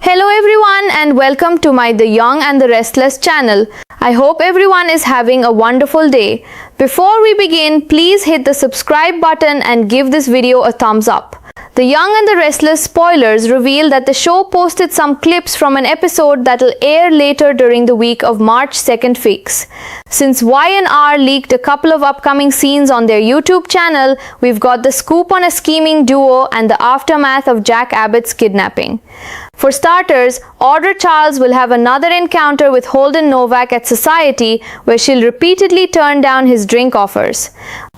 Hello everyone and welcome to my The Young and the Restless channel. I hope everyone is having a wonderful day. Before we begin, please hit the subscribe button and give this video a thumbs up. The Young and the Restless spoilers reveal that the show posted some clips from an episode that will air later during the week of March 2nd fix. Since Y&R leaked a couple of upcoming scenes on their YouTube channel, we've got the scoop on a scheming duo and the aftermath of Jack Abbott's kidnapping. For starters, Audra Charles will have another encounter with Holden Novak at Society where she'll repeatedly turn down his drink offers.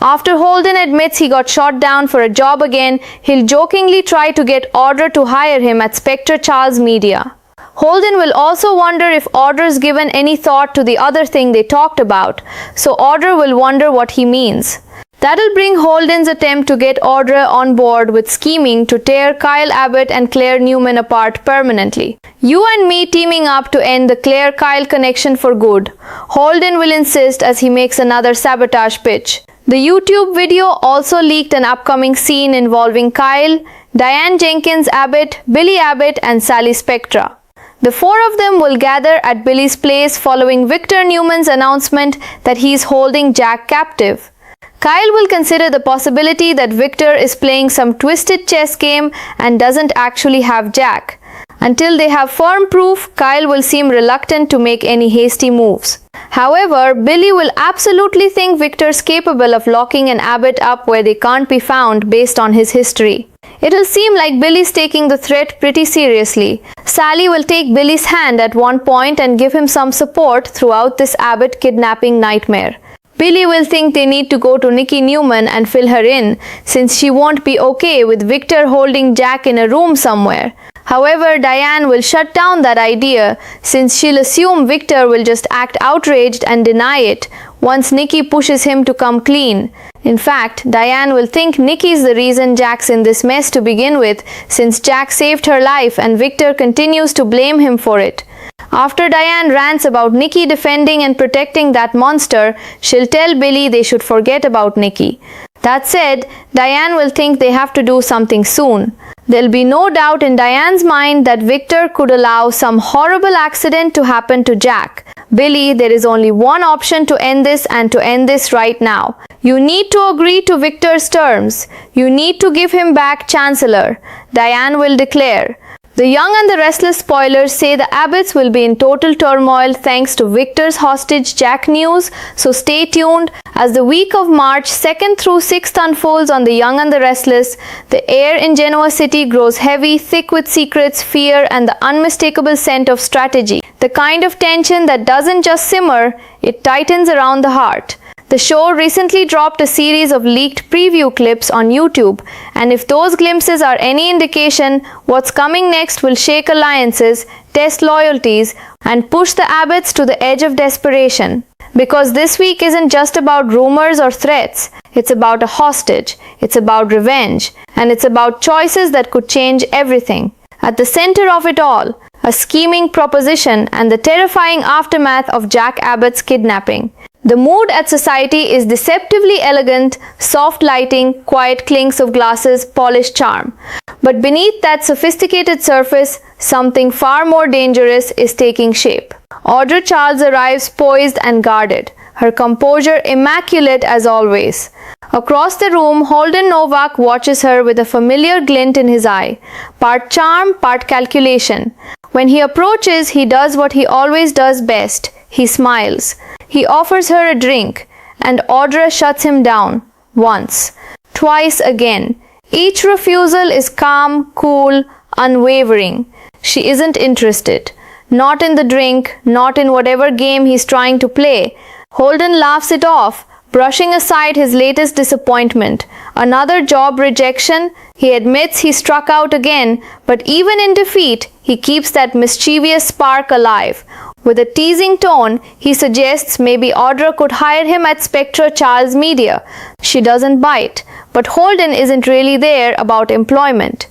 After Holden admits he got shot down for a job again, he'll jokingly try to get Audra to hire him at Spectre Charles Media. Holden will also wonder if Audra's given any thought to the other thing they talked about, so Audra will wonder what he means. That'll bring Holden's attempt to get Audra on board with scheming to tear Kyle Abbott and Claire Newman apart permanently. You and me teaming up to end the Claire-Kyle connection for good, Holden will insist as he makes another sabotage pitch. The YouTube video also leaked an upcoming scene involving Kyle, Diane Jenkins Abbott, Billy Abbott and Sally Spectra. The four of them will gather at Billy's place following Victor Newman's announcement that he's holding Jack captive. Kyle will consider the possibility that Victor is playing some twisted chess game and doesn't actually have Jack. Until they have firm proof, Kyle will seem reluctant to make any hasty moves. However, Billy will absolutely think Victor's capable of locking an Abbott up where they can't be found based on his history. It'll seem like Billy's taking the threat pretty seriously. Sally will take Billy's hand at one point and give him some support throughout this Abbott kidnapping nightmare. Billy will think they need to go to Nikki Newman and fill her in, since she won't be okay with Victor holding Jack in a room somewhere. However, Diane will shut down that idea, since she'll assume Victor will just act outraged and deny it once Nikki pushes him to come clean. In fact, Diane will think Nikki's the reason Jack's in this mess to begin with, since Jack saved her life and Victor continues to blame him for it. After Diane rants about Nikki defending and protecting that monster, she'll tell Billy they should forget about Nikki. That said, Diane will think they have to do something soon. There'll be no doubt in Diane's mind that Victor could allow some horrible accident to happen to Jack. Billy, there is only one option to end this and to end this right now. You need to agree to Victor's terms. You need to give him back Chancellor, Diane will declare. The Young and the Restless spoilers say the Abbotts will be in total turmoil thanks to Victor's hostage Jack news, so stay tuned as the week of March 2nd through 6th unfolds on The Young and the Restless. The air in Genoa City grows heavy, thick with secrets, fear, and the unmistakable scent of strategy. The kind of tension that doesn't just simmer, it tightens around the heart. The show recently dropped a series of leaked preview clips on YouTube, and if those glimpses are any indication, what's coming next will shake alliances, test loyalties, and push the Abbotts to the edge of desperation. Because this week isn't just about rumors or threats, it's about a hostage, it's about revenge, and it's about choices that could change everything. At the center of it all, a scheming proposition and the terrifying aftermath of Jack Abbott's kidnapping. The mood at Society is deceptively elegant, soft lighting, quiet clinks of glasses, polished charm. But beneath that sophisticated surface, something far more dangerous is taking shape. Audra Charles arrives poised and guarded, her composure immaculate as always. Across the room, Holden Novak watches her with a familiar glint in his eye, part charm, part calculation. When he approaches, he does what he always does best. He smiles. He offers her a drink, and Audra shuts him down. Once. Twice again. Each refusal is calm, cool, unwavering. She isn't interested. Not in the drink, not in whatever game he's trying to play. Holden laughs it off, brushing aside his latest disappointment. Another job rejection. He admits he struck out again, but even in defeat, he keeps that mischievous spark alive. With a teasing tone, he suggests maybe Audra could hire him at Spectre Charles Media. She doesn't bite, but Holden isn't really there about employment.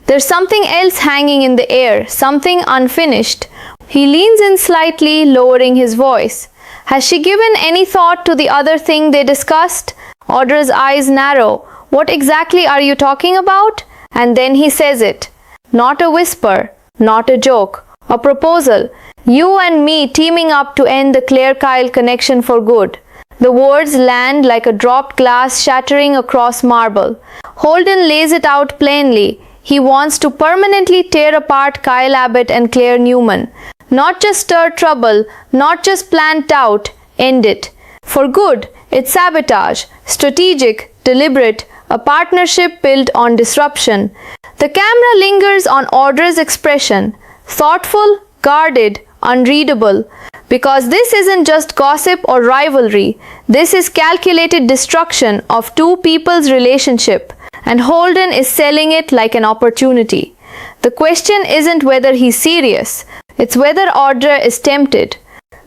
There's something else hanging in the air, something unfinished. He leans in slightly, lowering his voice. Has she given any thought to the other thing they discussed? Audra's eyes narrow. What exactly are you talking about? And then he says it. Not a whisper, not a joke, a proposal. You and me teaming up to end the Claire-Kyle connection for good. The words land like a dropped glass shattering across marble. Holden lays it out plainly. He wants to permanently tear apart Kyle Abbott and Claire Newman. Not just stir trouble, not just plant doubt, end it. For good, it's sabotage, strategic, deliberate, a partnership built on disruption. The camera lingers on Audra's expression, thoughtful, guarded, unreadable. Because this isn't just gossip or rivalry, this is calculated destruction of two people's relationship, and Holden is selling it like an opportunity. The question isn't whether he's serious, it's whether Audra is tempted.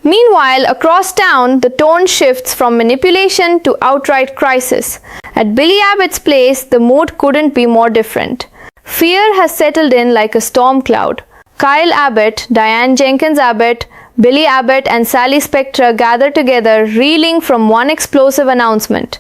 Meanwhile, across town, the tone shifts from manipulation to outright crisis. At Billy Abbott's place, the mood couldn't be more different. Fear has settled in like a storm cloud. Kyle Abbott, Diane Jenkins Abbott, Billy Abbott and Sally Spectra gather together, reeling from one explosive announcement.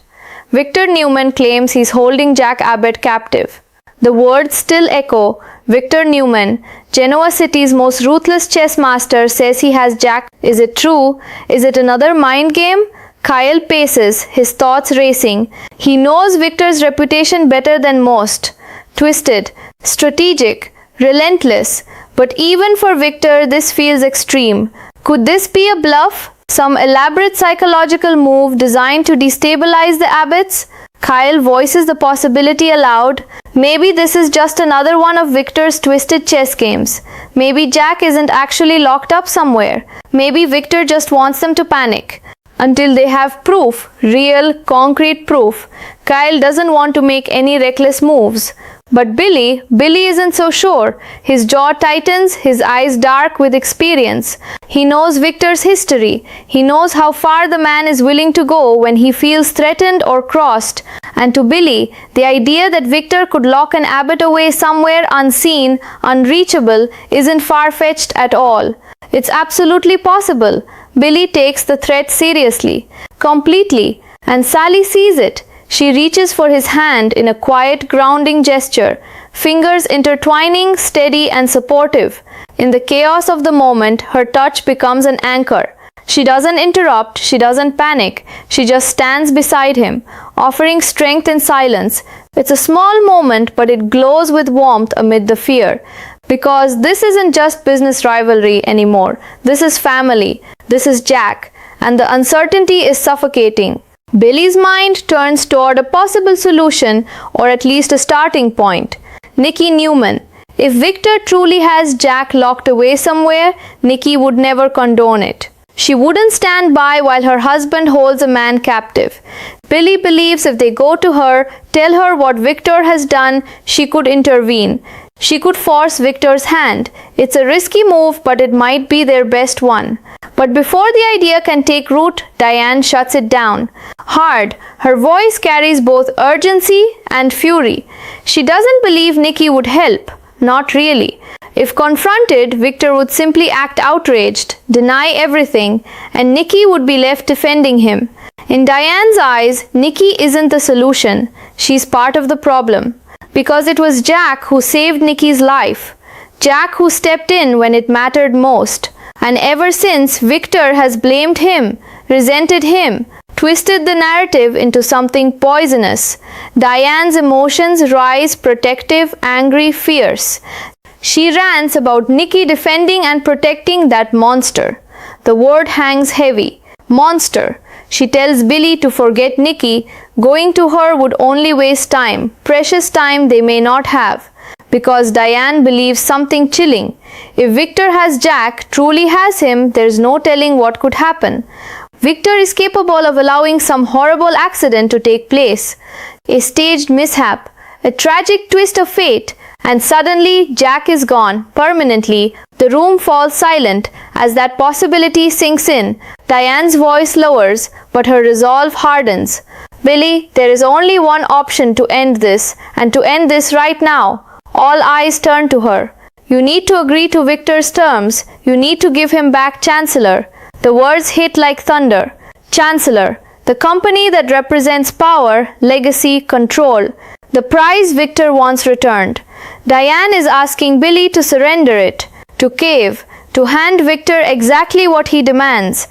Victor Newman claims he's holding Jack Abbott captive. The words still echo. Victor Newman, Genoa City's most ruthless chess master, says he has Jack. Is it true? Is it another mind game? Kyle paces, his thoughts racing. He knows Victor's reputation better than most. Twisted, strategic, relentless. But even for Victor, this feels extreme. Could this be a bluff? Some elaborate psychological move designed to destabilize the Abbotts? Kyle voices the possibility aloud. Maybe this is just another one of Victor's twisted chess games. Maybe Jack isn't actually locked up somewhere. Maybe Victor just wants them to panic. Until they have proof, real, concrete proof. Kyle doesn't want to make any reckless moves. But Billy isn't so sure. His jaw tightens, his eyes dark with experience. He knows Victor's history. He knows how far the man is willing to go when he feels threatened or crossed. And to Billy, the idea that Victor could lock an Abbott away somewhere unseen, unreachable, isn't far-fetched at all. It's absolutely possible. Billy takes the threat seriously, completely, and Sally sees it. She reaches for his hand in a quiet, grounding gesture, fingers intertwining, steady and supportive. In the chaos of the moment, her touch becomes an anchor. She doesn't interrupt, she doesn't panic, she just stands beside him, offering strength in silence. It's a small moment, but it glows with warmth amid the fear. Because this isn't just business rivalry anymore. This is family. This is Jack. And the uncertainty is suffocating. Billy's mind turns toward a possible solution, or at least a starting point. Nikki Newman. If Victor truly has Jack locked away somewhere, Nikki would never condone it. She wouldn't stand by while her husband holds a man captive. Billy believes if they go to her, tell her what Victor has done, she could intervene. She could force Victor's hand. It's a risky move, but it might be their best one. But before the idea can take root, Diane shuts it down. Hard, her voice carries both urgency and fury. She doesn't believe Nikki would help. Not really. If confronted, Victor would simply act outraged, deny everything, and Nikki would be left defending him. In Diane's eyes, Nikki isn't the solution. She's part of the problem. Because it was Jack who saved Nikki's life. Jack who stepped in when it mattered most. And ever since, Victor has blamed him, resented him, twisted the narrative into something poisonous. Diane's emotions rise protective, angry, fierce. She rants about Nikki defending and protecting that monster. The word hangs heavy. Monster. She tells Billy to forget Nikki. Going to her would only waste time, precious time they may not have. Because Diane believes something chilling. If Victor has Jack, truly has him, there's no telling what could happen. Victor is capable of allowing some horrible accident to take place. A staged mishap, a tragic twist of fate, and suddenly Jack is gone, permanently. The room falls silent as that possibility sinks in. Diane's voice lowers, but her resolve hardens. Billy, there is only one option to end this, and to end this right now. All eyes turn to her. You need to agree to Victor's terms. You need to give him back Chancellor. The words hit like thunder. Chancellor, the company that represents power, legacy, control. the prize Victor wants returned. Diane is asking Billy to surrender it, to cave, to hand Victor exactly what he demands.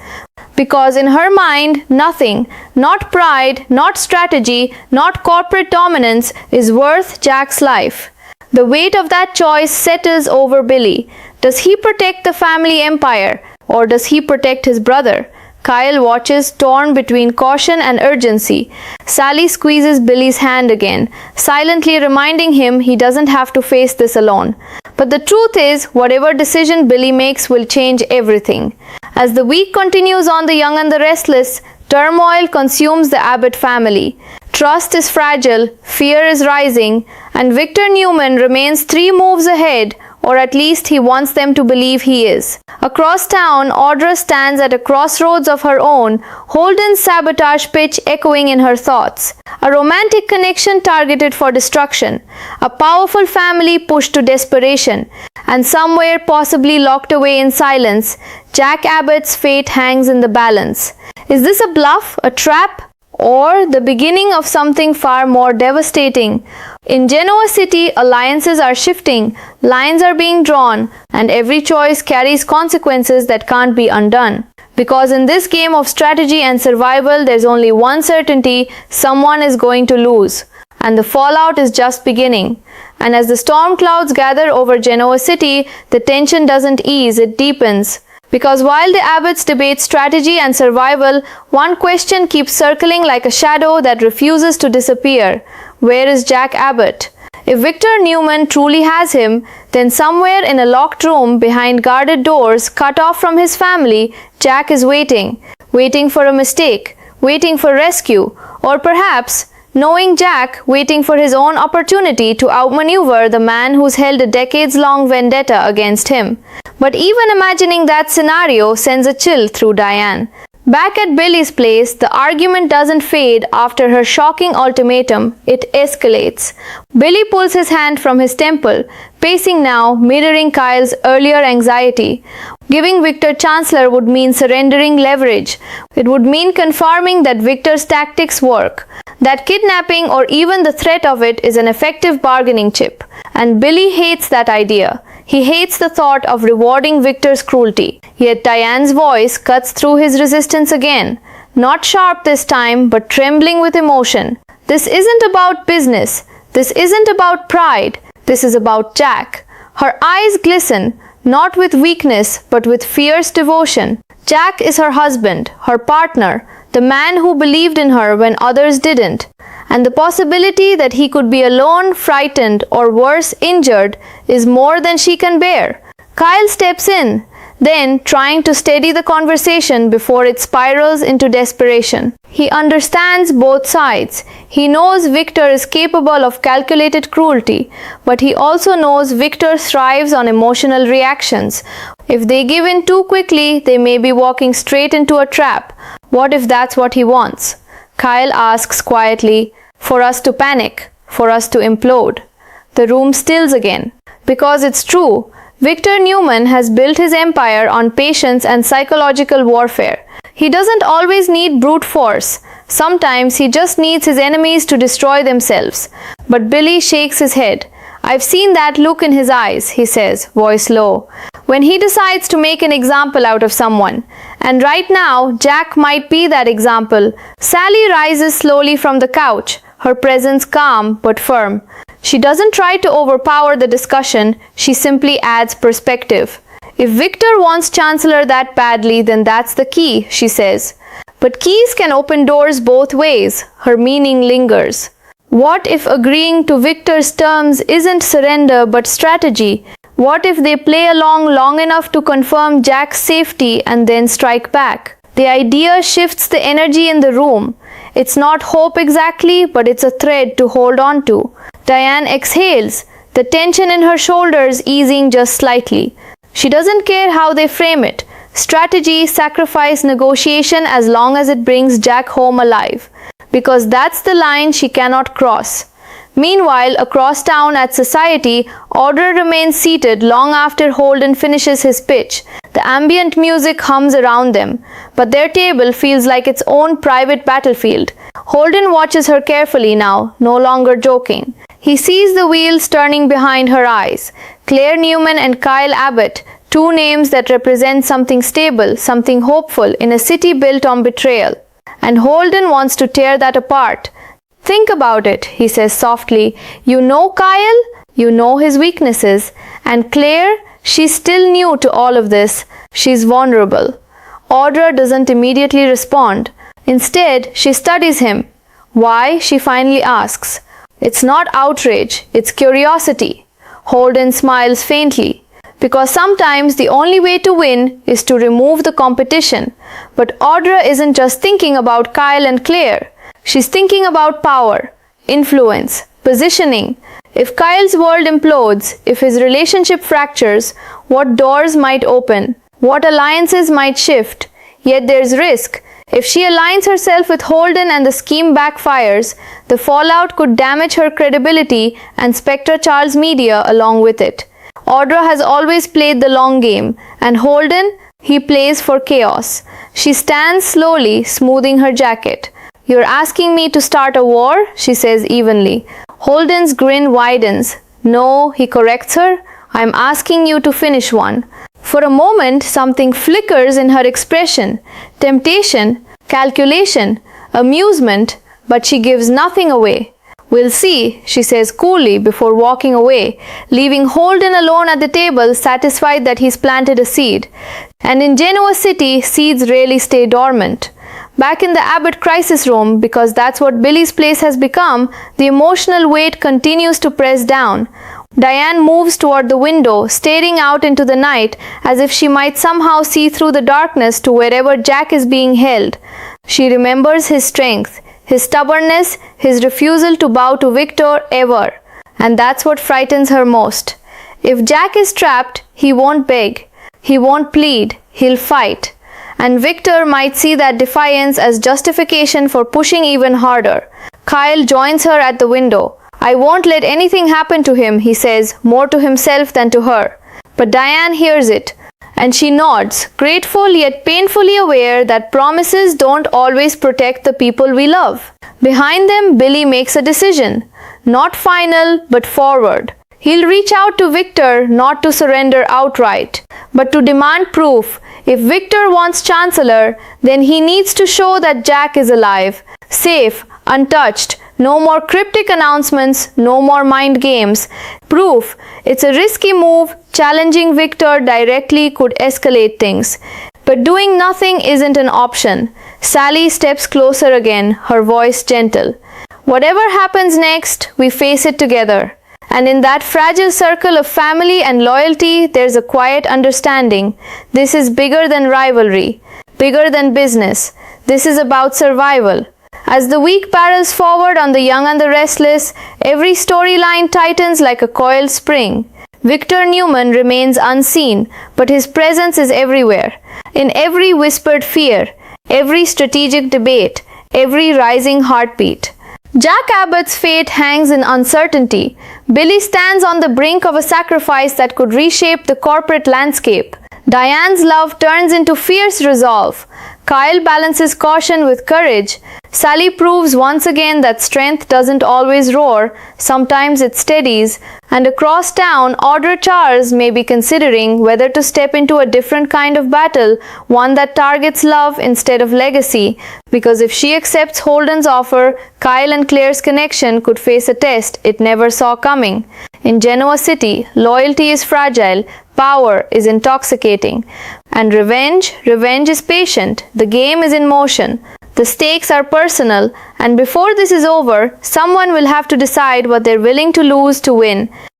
Because in her mind, nothing, not pride, not strategy, not corporate dominance, is worth Jack's life. The weight of that choice settles over Billy. Does he protect the family empire, or does he protect his brother? Kyle watches, torn between caution and urgency. Sally squeezes Billy's hand again, silently reminding him he doesn't have to face this alone. But the truth is, whatever decision Billy makes will change everything. As the week continues on The Young and the Restless, turmoil consumes the Abbott family. Trust is fragile, fear is rising, and Victor Newman remains 3 moves ahead, or at least he wants them to believe he is. Across town, Audra stands at a crossroads of her own, Holden's sabotage pitch echoing in her thoughts. A romantic connection targeted for destruction, a powerful family pushed to desperation, and somewhere possibly locked away in silence, Jack Abbott's fate hangs in the balance. Is this a bluff, a trap, or the beginning of something far more devastating? In Genoa City, alliances are shifting, lines are being drawn, and every choice carries consequences that can't be undone. Because in this game of strategy and survival, there's only one certainty: someone is going to lose. And the fallout is just beginning. And as the storm clouds gather over Genoa City, the tension doesn't ease, it deepens. Because while the Abbotts debate strategy and survival, one question keeps circling like a shadow that refuses to disappear. Where is Jack Abbott? If Victor Newman truly has him, then somewhere in a locked room behind guarded doors, cut off from his family, Jack is waiting. Waiting for a mistake, waiting for rescue, or perhaps, knowing Jack, waiting for his own opportunity to outmaneuver the man who's held a decades-long vendetta against him. But even imagining that scenario sends a chill through Diane. Back at Billy's place, the argument doesn't fade after her shocking ultimatum, it escalates. Billy pulls his hand from his temple, pacing now, mirroring Kyle's earlier anxiety. Giving Victor Chancellor would mean surrendering leverage. It would mean confirming that Victor's tactics work, that kidnapping or even the threat of it is an effective bargaining chip. And Billy hates that idea. He hates the thought of rewarding Victor's cruelty. Yet Diane's voice cuts through his resistance again. Not sharp this time, but trembling with emotion. This isn't about business. This isn't about pride. This is about Jack. Her eyes glisten, not with weakness, but with fierce devotion. Jack is her husband, her partner, the man who believed in her when others didn't. And the possibility that he could be alone, frightened, or worse, injured, is more than she can bear. Kyle steps in, then trying to steady the conversation before it spirals into desperation. He understands both sides. He knows Victor is capable of calculated cruelty, but he also knows Victor thrives on emotional reactions. If they give in too quickly, they may be walking straight into a trap. What if that's what he wants? Kyle asks quietly, for us to panic, for us to implode. The room stills again. Because it's true. Victor Newman has built his empire on patience and psychological warfare. He doesn't always need brute force. Sometimes he just needs his enemies to destroy themselves. But Billy shakes his head. I've seen that look in his eyes, he says, voice low, when he decides to make an example out of someone. And right now, Jack might be that example. Sally rises slowly from the couch, her presence calm but firm. She doesn't try to overpower the discussion, she simply adds perspective. If Victor wants Chancellor that badly, then that's the key, she says. But keys can open doors both ways, her meaning lingers. What if agreeing to Victor's terms isn't surrender but strategy? What if they play along long enough to confirm Jack's safety and then strike back? The idea shifts the energy in the room. It's not hope exactly, but it's a thread to hold on to. Diane exhales, the tension in her shoulders easing just slightly. She doesn't care how they frame it. Strategy, sacrifice, negotiation, as long as it brings Jack home alive. Because that's the line she cannot cross. Meanwhile, across town at Society, Audra remains seated long after Holden finishes his pitch. The ambient music hums around them, but their table feels like its own private battlefield. Holden watches her carefully now, no longer joking. He sees the wheels turning behind her eyes. Claire Newman and Kyle Abbott, two names that represent something stable, something hopeful in a city built on betrayal. And Holden wants to tear that apart. Think about it, he says softly. You know Kyle, you know his weaknesses. And Claire, she's still new to all of this. She's vulnerable. Audra doesn't immediately respond. Instead, she studies him. Why? She finally asks. It's not outrage, it's curiosity. Holden smiles faintly. Because sometimes the only way to win is to remove the competition. But Audra isn't just thinking about Kyle and Claire. She's thinking about power, influence, positioning. If Kyle's world implodes, if his relationship fractures, what doors might open? What alliances might shift? Yet there's risk. If she aligns herself with Holden and the scheme backfires, the fallout could damage her credibility and Spectre Charles Media along with it. Audra has always played the long game, and Holden, he plays for chaos. She stands slowly, smoothing her jacket. You're asking me to start a war? She says evenly. Holden's grin widens. No, he corrects her. I'm asking you to finish one. For a moment, something flickers in her expression. Temptation, calculation, amusement, but she gives nothing away. We'll see, she says coolly before walking away, leaving Holden alone at the table, satisfied that he's planted a seed. And in Genoa City, seeds rarely stay dormant. Back in the Abbott crisis room, because that's what Billy's place has become, the emotional weight continues to press down. Diane moves toward the window, staring out into the night as if she might somehow see through the darkness to wherever Jack is being held. She remembers his strength, his stubbornness, his refusal to bow to Victor ever. And that's what frightens her most. If Jack is trapped, he won't beg, he won't plead, he'll fight. And Victor might see that defiance as justification for pushing even harder. Kyle joins her at the window. I won't let anything happen to him, he says, more to himself than to her. But Diane hears it, and she nods, grateful yet painfully aware that promises don't always protect the people we love. Behind them, Billy makes a decision. Not final, but forward. He'll reach out to Victor not to surrender outright, but to demand proof. If Victor wants Chancellor, then he needs to show that Jack is alive, safe, untouched. No more cryptic announcements, no more mind games. Proof. It's a risky move. Challenging Victor directly could escalate things. But doing nothing isn't an option. Sally steps closer again, her voice gentle. Whatever happens next, we face it together. And in that fragile circle of family and loyalty, there's a quiet understanding. This is bigger than rivalry, bigger than business. This is about survival. As the week barrels forward on The Young and the Restless, every storyline tightens like a coiled spring. Victor Newman remains unseen, but his presence is everywhere. In every whispered fear, every strategic debate, every rising heartbeat. Jack Abbott's fate hangs in uncertainty. Billy stands on the brink of a sacrifice that could reshape the corporate landscape. Diane's love turns into fierce resolve. Kyle balances caution with courage. Sally proves once again that strength doesn't always roar, sometimes it steadies. And across town, Audra Charles may be considering whether to step into a different kind of battle, one that targets love instead of legacy. Because if she accepts Holden's offer, Kyle and Claire's connection could face a test it never saw coming. In Genoa City, loyalty is fragile, power is intoxicating. And revenge is patient. The game is in motion. The stakes are personal, and before this is over, someone will have to decide what they're willing to lose to win.